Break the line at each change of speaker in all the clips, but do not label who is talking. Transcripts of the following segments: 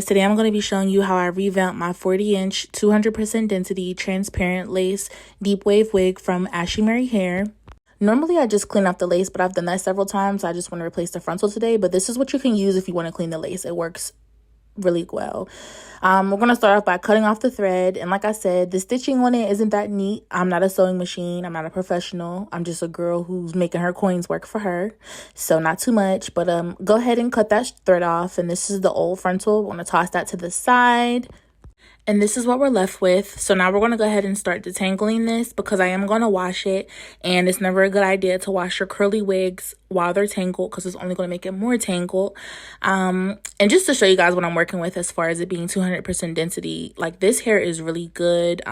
today I'm going to be showing you how I revamped my 40-inch 200% density transparent lace Deepwave wig from Ashimary Hair. Normally I just clean off the lace, but I've done that several times. I just want to replace the frontal today, but this is what you can use if you want to clean the lace. It works really well. We're going to start off by cutting off the thread, and like I said, the stitching on it isn't that neat. I'm not a sewing machine. I'm not a professional. I'm just a girl who's making her coins work for her, so not too much. But go ahead and cut that thread off, and this is the old frontal. We're going to toss that to the side. And this is what we're left with. So now we're going to go ahead and start detangling this because I am going to wash it. And it's never a good idea to wash your curly wigs while they're tangled because it's only going to make it more tangled. And just to show you guys what I'm working with as far as it being 200% density, like this hair is really good.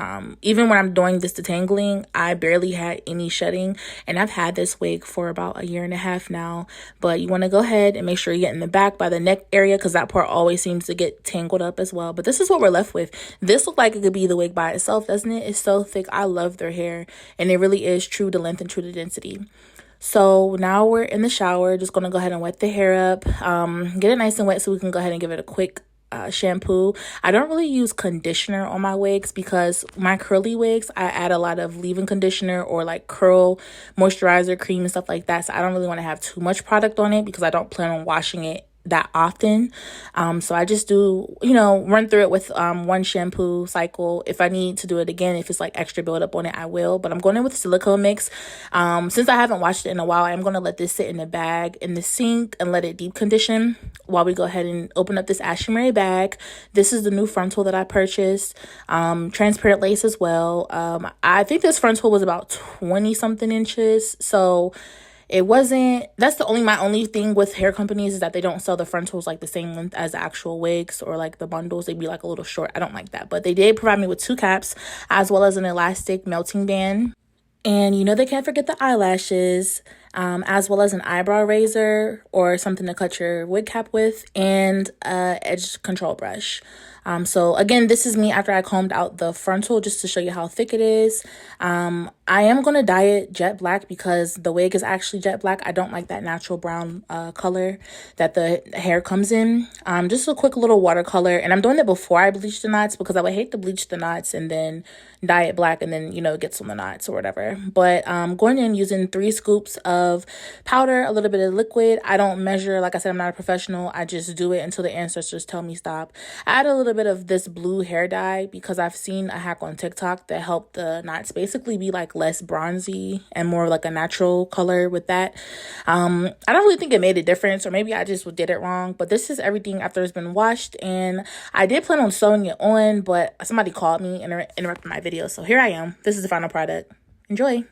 Even when I'm doing this detangling, I barely had any shedding. And I've had this wig for about 1.5 years now. But you want to go ahead and make sure you get in the back by the neck area because that part always seems to get tangled up as well. But this is what we're left with. This looks like it could be the wig by itself, doesn't it? It's so thick. I love their hair, and it really is true to length and true to density. So now we're in the shower, just going to go ahead and wet the hair up, get it nice and wet so we can go ahead and give it a quick shampoo. I don't really use conditioner on my wigs because my curly wigs, I add a lot of leave-in conditioner or like curl moisturizer cream and stuff like that. So I don't really want to have too much product on it because I don't plan on washing it that often. So I just do, run through it with one shampoo cycle. If I need to do it again, if it's like extra buildup on it, I will. But I'm going in with silicone mix. Since I haven't washed it in a while, I'm going to let this sit in the bag in the sink and let it deep condition while we go ahead and open up this Ashimary bag. This is the new frontal that I purchased. Transparent lace as well. I think this frontal was about 20 something inches. So it wasn't, that's my only thing with hair companies is that they don't sell the frontals like the same length as the actual wigs or like the bundles. They'd be like a little short. I don't like that. But they did provide me with 2 caps as well as an elastic melting band. And they can't forget the eyelashes, as well as an eyebrow razor or something to cut your wig cap with, and edge control brush. So again, this is me after I combed out the frontal just to show you how thick it is. I am going to dye it jet black because the wig is actually jet black. I don't like that natural brown color that the hair comes in. Just a quick little watercolor. And I'm doing it before I bleach the knots because I would hate to bleach the knots and then dye it black and then, it gets on the knots or whatever. But going in using 3 scoops of powder, a little bit of liquid. I don't measure. Like I said, I'm not a professional. I just do it until the ancestors tell me stop. I add a little bit of this blue hair dye because I've seen a hack on TikTok that helped the knots basically be like less bronzy and more like a natural color with that. I don't really think it made a difference, or maybe I just did it wrong, but this is everything after it's been washed. And I did plan on sewing it on, but somebody called me and interrupted my video, so here I am. This is the final product. Enjoy.